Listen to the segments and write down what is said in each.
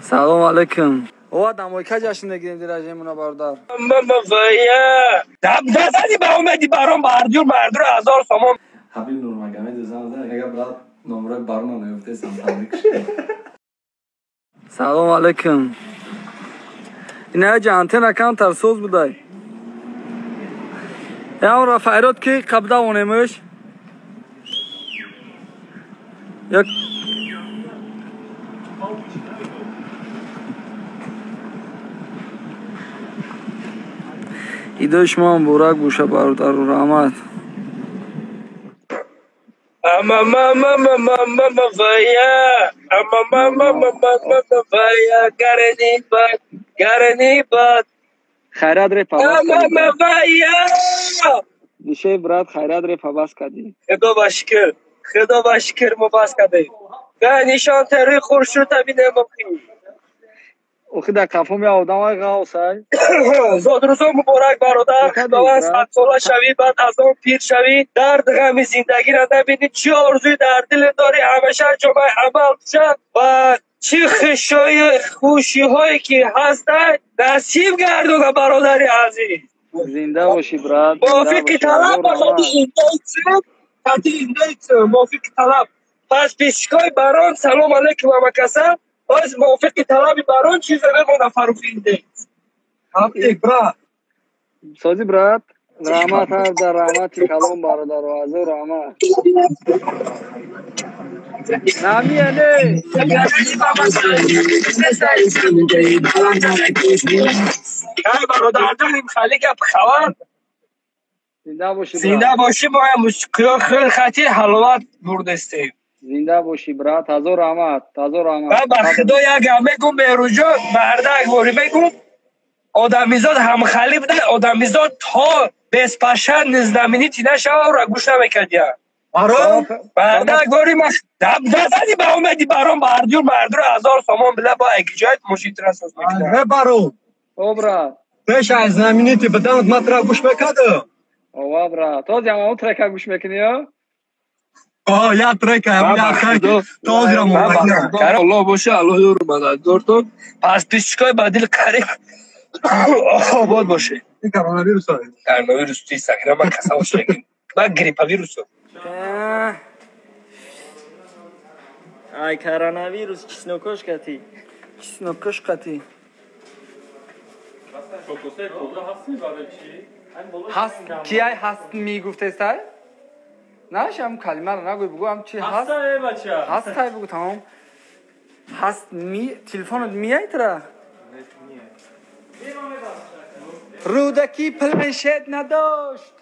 سلام علیکم. او دمای که جشن نگیریم در رژیمونا باردار. ویا دزدی با اومدی برام بردیور مردور 1000 سوم. حبیب نورمگامی دوزان ده اگه برات نمره بارون نیفته سمتامیک شه. سلام علیکم. اینا جانتن اکان ترسوز بودای. یا را فایرات کی قبضه اونمش. یک ایدهش ما هم بورک بوشه باردار و رحمت ویا گرنی باد خیرات ری پاباس کدی دیشه برات خیرات ری پاباس کدی خدا باشکر مباس کدی نشان تری خورشو تبینه مخی اوخی در کفوم یا آدم های غاوسای زاد روزا مبارک برادر خداوند 100 ساله شوی بعد از آن پیر شوی درد غم زندگی را نبینی چی آرزوی در دل داری همیشه جمعه عمل شد و چی خوشی هایی که هست نصیب گردون برادر عزیز زنده باشی برات موافق طلب موافق طلب پس پیشگاه بران سلام علیکم و مکسم باز موافق طلب بران چیز بگو فروخ اینده یک برات سازی برات رحمت هر در رحمت کلام برادر و عزو رحمت نمیه نه برادر داریم خالی گپ خبر زنده باشی ما خیلی خطی حلوات بردستیم زنده باشی برات تازه رحمت با خدا یک همه گم بیروجا بردک باری بگم آدمیزاد همخالی بودن آدمیزاد تا بسپشن نزدمینی تینه شوا را گوش نمیکردیم بردک باری دزدی با اومدی برام بردیور مردور 1000 سوم بله با اگجایت مشید رساس میکنه برو او برات پیش از زمینی تی بدانت مطرح گوش بکده او برات تو جمعه ترکه گوش میکنی یا یا ترکه یا خیلی تازی را مبارک الله باشه الله یور مدد دارتون پس پیشگاه بدیل کریم آباد باشه این کرونا ویروس توی سگره من کسا شدیم من گریپا ویروس ای کرونا ویروس چیسنوکش کتی هست کی هست میگفته است نه هم کلمه رو نگوی بگو هم چی هست هست های بگو تمام هست می تلفنت میای ترا رودکی پلنشت نداشت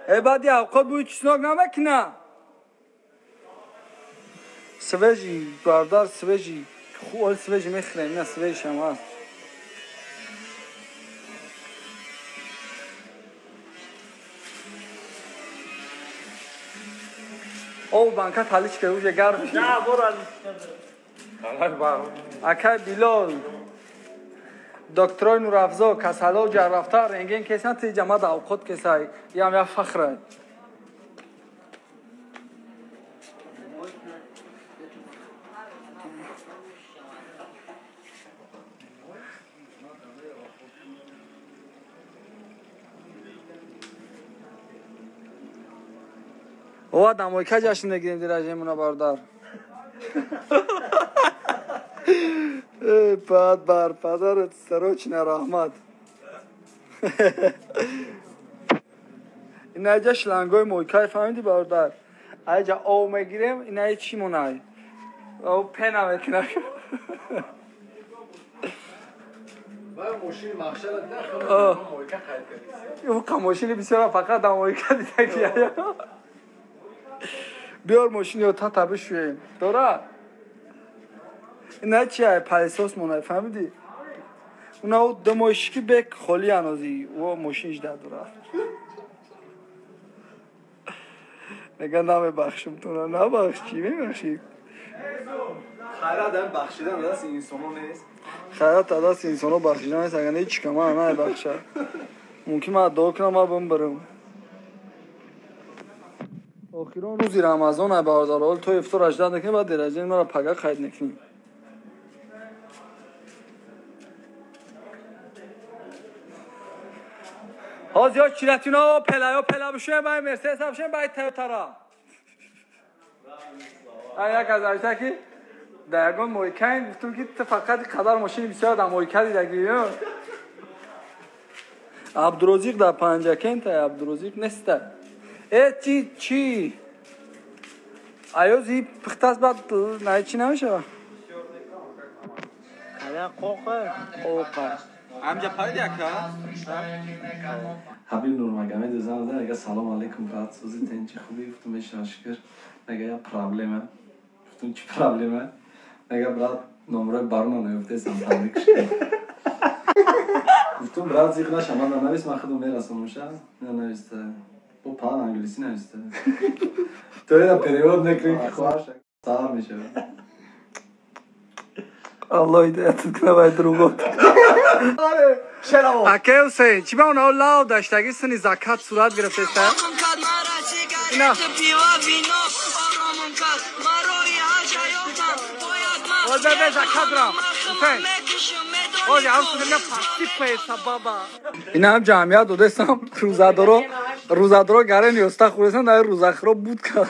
ای بعدی اوقات بوی چسناک نمکنه سویجی باردار سویجی خوال سویجی میخریم نه سویجش هم هست او بانکا تالیش که اوجه گرم شد نه برو اکای بیلال دکترای نورافزا کسالا و جرفتار رنگین کسان تی جماعت اوقات کسای یا فخره او دمای که جشن نگیریم در رژیمونا باردار پاد بار پدرت سروچ نرحمت اینا جاش لنگوی مویکای فهمیدی باردار اجا او میگیریم اینا چی مونای او پنا میکنه با ماشین مخشل داخل مویکا خرید او کماشینی بسیار فقط مویکا دیگه کیه بیار ماشین یا تا تبشویم دورا اینا چیه پلیسوس مونای فهمیدی اونا دو ماشکی بک خالی انازی و ماشینش در دورا نگه نمیبخشم تو را نبخش چی میبخشی خیرات هم بخشیدن دست انسانو نیست خیرات دست انسانو بخشیدن نیست اگر هیچ کما نمیبخشه ممکن من دعا کنم ما برم آخران روزی رمضان بردار حال تو افطار 18 نکنی بعد درجه مرا پگا قید نکنی حاضی ها چیرتینا پلا بشویم باید مرسیس هم شویم باید تیوتارا یک از عجتا که درگان مویکین گفتم که تو فقط قدر ماشین بسیار در مویکه دیدگی عبدالرزیق در پنجکین تا عبدالرزیق نسته چی ایوزی پختاز بعد نه چی نمیشه الان قوقه همجا پاید یکا حبیب نورمگامه دوزم ده اگه سلام علیکم بعد سوزی تین چی خوبی گفتم میشه شکر اگه یا پرابلمه گفتم چی پرابلمه اگه برات نمره بارنا نیفته سم تبریک شد گفتم برات زیق نشه من نویس من خودم میرسم میشه نه نویسته با پان انگلیسی نویسته تو اینا پریود نکنی که خواهر شد سلام میشه الله هدایتت کنه باید دروغات اکه حسین چی با اونها لاو داشتگی سنی زکات صورت گرفته است اینا باید به زکات را حسین باید هم سنی پاسی پیسا بابا اینا هم جمعیت دوده سم روزادارو گره نیسته خورستن در روزاخرا بود کرد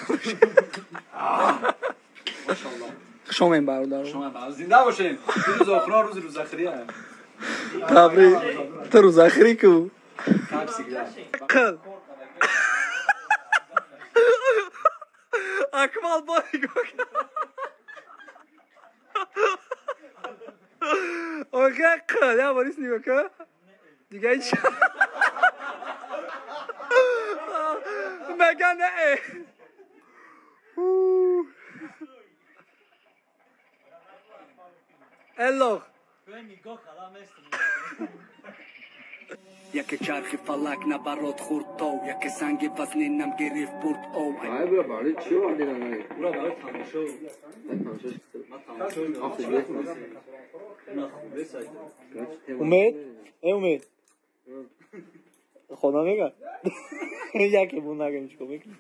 شما این برادر زنده باشین روز آخرا روز روزاخری هم تبریک تو روزاخری کو قل اکمال باری گوکن اوکی قل یا باریس نیگو که دیگه ایچ مگه نه الو یک چرخی فلک نبرات خورد تو یک سنگ وزنی نم گریف برد او ای برا برای چی وردی نمی؟ برا برای تماشا امید خدا میگه یکی بون نگه میشه میکنی